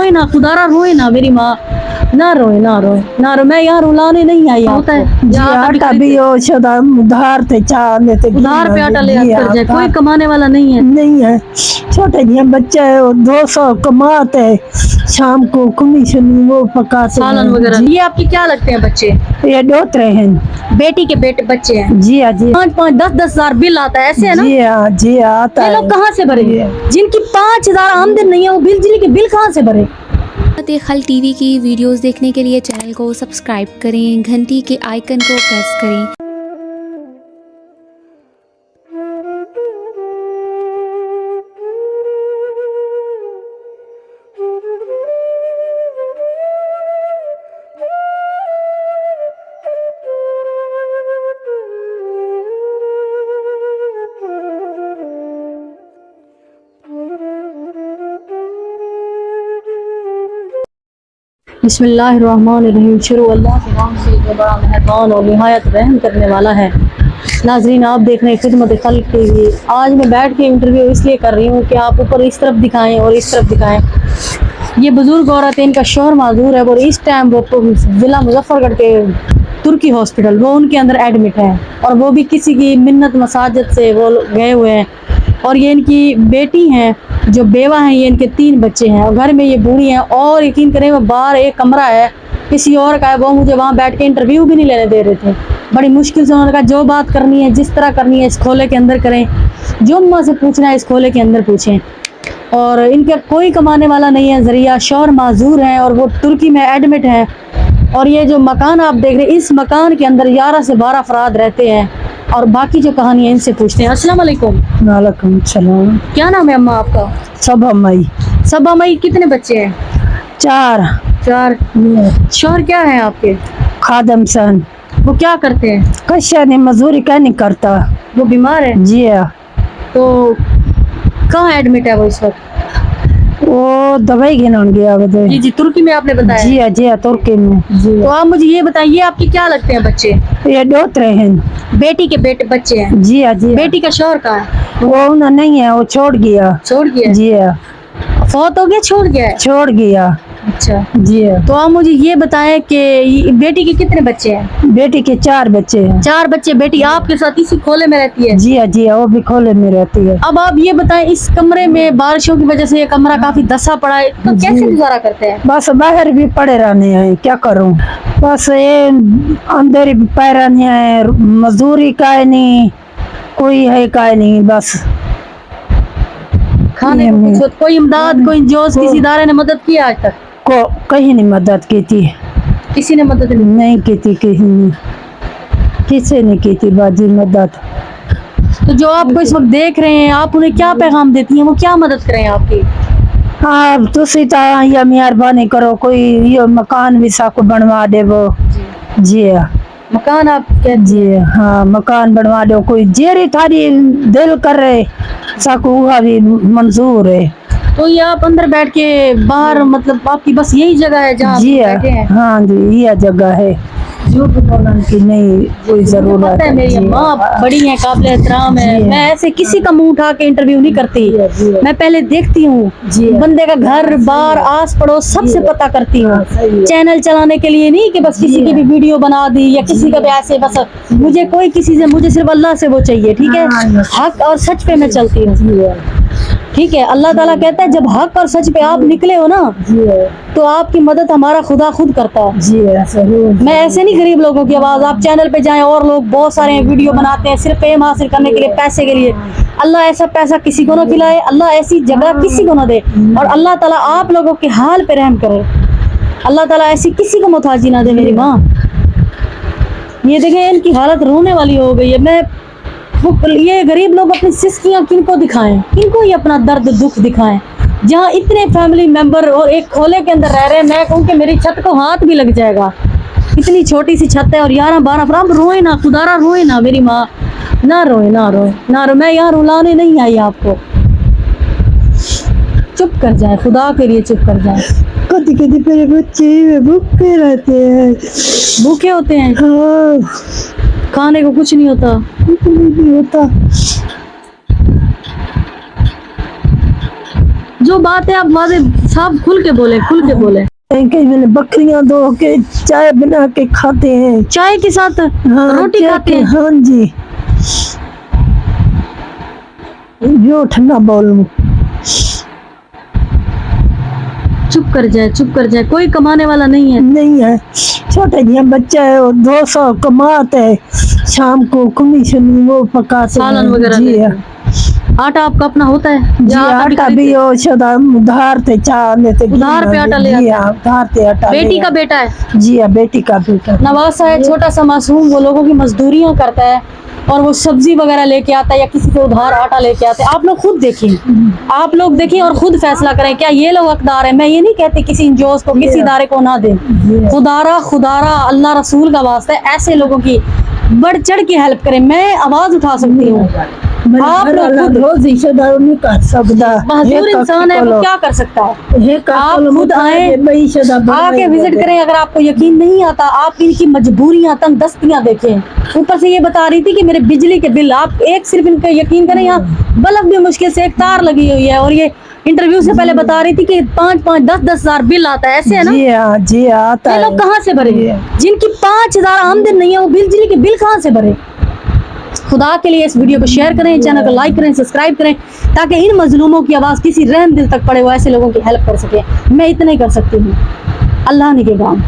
रोए ना, खुदारा रोए ना मेरी माँ, ना रोए ना रोए ना रोए। मैं यहाँ रुलाने नहीं आई। होता है जी आटा भी हो शुदा उधार थे चाह लेते उधार पे आटा ले कर जाए, कोई कमाने वाला नहीं है। नहीं है। छोटे ये बच्चे है 200 कमाते शाम को कमीशन वो पकाते सालन वगैरह। ये आपके क्या लगते हैं बच्चे? ये डोतरे हैं, बेटी के बेटे बच्चे हैं। जी हाँ जी 5-5 10-10 हजार बिल आता है, ऐसे है ना? जी हाँ आता ये है। लोग कहाँ से भरे? जिनकी 5,000 आमदन नहीं है वो बिजली के बिल कहाँ से भरे? खल टीवी की वीडियोस देखने के लिए चैनल को सब्सक्राइब करें, घंटी के आइकन को प्रेस करें। बिस्मिल्लाहिर्रहमानिर्रहीम। शुरू अल्लाह के नाम से जो बड़ा मेहरबान और निहायत रहम करने वाला है। नाज़रीन, आप देख रहे हैं खिदमत खल्क़ टीवी। आज मैं बैठ के इंटरव्यू इसलिए कर रही हूँ कि आप ऊपर इस तरफ दिखाएं और इस तरफ दिखाएं। ये बुज़ुर्ग औरत है, इनका शौहर माजूर है और इस टाइम वो ज़िला मुजफ्फरगढ़ के तुर्की हॉस्पिटल वो उनके अंदर एडमिट है, और वो भी किसी की मिन्नत मसाजत से वो गए हुए हैं। और ये इनकी बेटी हैं जो बेवा हैं, ये इनके 3 बच्चे हैं और घर में ये बूढ़ी हैं। और यकीन करें वो बाहर एक कमरा है किसी और का है, वो मुझे वहाँ बैठ के इंटरव्यू भी नहीं लेने दे रहे थे। बड़ी मुश्किल से उन्होंने कहा जो बात करनी है जिस तरह करनी है इस खोले के अंदर करें, जो अम्मा से पूछना है इस खोले के अंदर पूछें। और इनके कोई कमाने वाला नहीं है ज़रिया, शौहर माजूर हैं और वो तुर्की में एडमिट हैं। और ये जो मकान आप देख रहे हैं, इस मकान के अंदर 11 से 12 अफराद रहते हैं। और बाकी जो कहानी है इनसे पूछते हैं। अस्सलाम वालेकुम। वालेकुम सलाम। क्या नाम है अम्मा आपका? सबा मई। सबा मई। कितने बच्चे हैं? 4। शौहर क्या है आपके? खादम सन। वो क्या करते हैं? कश्या ने मजदूरी क्या नहीं करता। वो बीमार है? जी हाँ। तो कहाँ एडमिट है वो इस वक्त? वो दवाई गिनान गया जी जी, तुर्की में आपने बताया? जी हाँ तुर्की में। जी तो आप मुझे ये बताइए आपके क्या लगते हैं बच्चे? ये डोतरे हैं, बेटी के बेटे बच्चे हैं? जी हाँ जी। बेटी का शौहर कहाँ है? वो उन्हें नहीं है, वो छोड़ गया। छोड़ गया? जी हाँ। फौत हो गया? छोड़ गया है? छोड़ गया। अच्छा जी हाँ। तो आप मुझे ये बताएं कि बेटी के कितने बच्चे हैं? बेटी के 4 बच्चे हैं। 4 बच्चे। बेटी आपके साथ इसी खोले में रहती है? जी हाँ वो भी खोले में रहती है। अब आप ये बताएं, इस कमरे में बारिशों की वजह से ये कमरा काफी धंसा पड़ा है, तो कैसे गुजारा करते हैं? बस बाहर भी पड़े रहने हैं, क्या करूं। बस ये अंदर भी पड़े रहने हैं, मजदूरी का है नहीं, कोई है का नहीं। बस खाने को कुछ कोई इमदाद, कोई जोश, किसी इदारे ने मदद की आज तक? को कहीं नहीं मदद की थी, किसी ने मदद नहीं की थी, कहीं नहीं, किसी ने की थी बाजी मदद। तो जो आपको इस वक्त देख रहे हैं, आप उन्हें क्या पैगाम देती हैं? वो क्या मदद करें आपकी? हाँ तुसी या मेहरबानी करो, कोई ये मकान भी साको बनवा दे वो। जी हाँ मकान आप जी हाँ मकान बनवा दो, कोई जेरी थारी दिल कर रहे साको हुआ भी मंजूर है। तो ये आप अंदर बैठ के बाहर, मतलब आपकी बस यही जगह है जहाँ जी बैठे हैं? हाँ जी यह जगह है, झूठ बोलने की नहीं कोई जरूरत है। मेरी माँ बड़ी है, काबिल एहतराम है। मैं ऐसे किसी का मुंह उठा के इंटरव्यू नहीं करती, मैं पहले देखती हूँ बंदे का घर बार आस पड़ोस सबसे पता करती हूँ। चैनल चलाने के लिए नहीं कि बस किसी की भी वीडियो बना दी या किसी का भी ऐसे, बस मुझे कोई किसी से, मुझे सिर्फ अल्लाह से वो चाहिए। ठीक है, हक और सच पे मैं चलती हूँ। ठीक है, अल्लाह ताला कहता है जब हक और सच पे आप निकले हो ना तो आपकी मदद हमारा खुदा खुद करता है। जी मैं ऐसे नहीं गरीब लोगों की आवाज। आप चैनल पे जाएं, और लोग बहुत सारे वीडियो बनाते हैं सिर्फ फेम हासिल करने के लिए, पैसे के लिए। अल्लाह ऐसा पैसा किसी को ना खिलाए, अल्लाह ऐसी जगह किसी को ना दे, और अल्लाह ताला आप लोगों के हाल पे रहम करे। अल्लाह ताला ऐसी किसी को मुताजी ना दे मेरी माँ। ये देखें इनकी हालत रोने वाली हो गई है। मैं ये गरीब लोग अपनी सिस्कियाँ किनको दिखाएं, किनको ये अपना दर्द दुख दिखाएं, जहाँ इतने फैमिली मेंबर और एक खोले के अंदर रह रहे हैं। मैं कहूँ कि मेरी छत को हाथ भी लग जाएगा, इतनी छोटी सी छत है और 11-12 अफराद। रोए ना, खुदारा रोए ना मेरी माँ, ना रोए ना रोए ना रोए। मैं यहाँ रुलाने नहीं आई आपको, चुप कर जाए, खुदा के लिए चुप कर जाए। कभी कभी मेरे बच्चे भूखे रहते हैं। भूखे होते हैं? हाँ खाने को कुछ नहीं होता? कुछ नहीं होता। जो बात है आप वादे साफ खुल के बोले, खुल के बोले। कई मैंने बकरियां दो के चाय बना के खाते हैं, चाय के साथ हाँ, रोटी क्या खाते हैं। हाँ जी, झूठ ना बोलूं। चुप कर जाए, चुप कर जाए, कोई कमाने वाला नहीं है। नहीं है, छोटे जिया बच्चा है, वो 200 कमाते है, शाम को कमीशन वो पकाते सालन हैं। वगैरह जी देते हाँ। हैं। आटा आपका अपना होता है जी या आटा भी खरीदते? वो सदा उधार थे चाह लेते, उधार पे आटा ले जी आते हाँ, उधार पे आटा ले बेटी का आते। बेटा है। जी हाँ, बेटी का बेटा। नवासा है, छोटा सा मासूम, वो लोगों की मजदूरियां करता है और वो सब्जी वगैरह लेके आता है या किसी से उधार आटा लेके आते हैं। आप लोग खुद देखिए, आप लोग देखिए और खुद फैसला करें क्या ये लोग हकदार है। मैं ये नहीं कहती किसी इंजोस को, किसी इदारे को ना दें। खुदारा अल्लाह रसूल का वास्ता है, ऐसे लोगों की बढ़ चढ़ के हेल्प करें। मैं आवाज उठा सकती हूँ, आप लोग खुद रोज इशदार नहीं कर सकता, महजूर इंसान है, वो क्या कर सकता है। आप खुद आए, आके विजिट करें। अगर आपको यकीन नहीं आता, आप इनकी मजबूरियां, तंग दस्तियां देखें। ऊपर से ये बता रही थी कि मेरे बिजली के बिल, आप एक सिर्फ इनका यकीन करें, यहाँ बल्ब भी मुश्किल से एक तार लगी हुई है और ये इंटरव्यू से पहले बता रही थी कि 5-5, 10-10 हजार बिल आता है। ऐसे है ना, जी हाँ, जी हाँ, आता ये है। लोग कहाँ से भरे? जिनकी 5,000 आमदन नहीं है, वो बिजली के बिल कहाँ से भरे? खुदा के लिए इस वीडियो को शेयर करें, चैनल को लाइक करें, सब्सक्राइब करें, ताकि इन मजलूमों की आवाज़ किसी रहम दिल तक पड़े, वो ऐसे लोगों की हेल्प कर सके। मैं इतना ही कर सकती हूँ, अल्लाह ने के काम।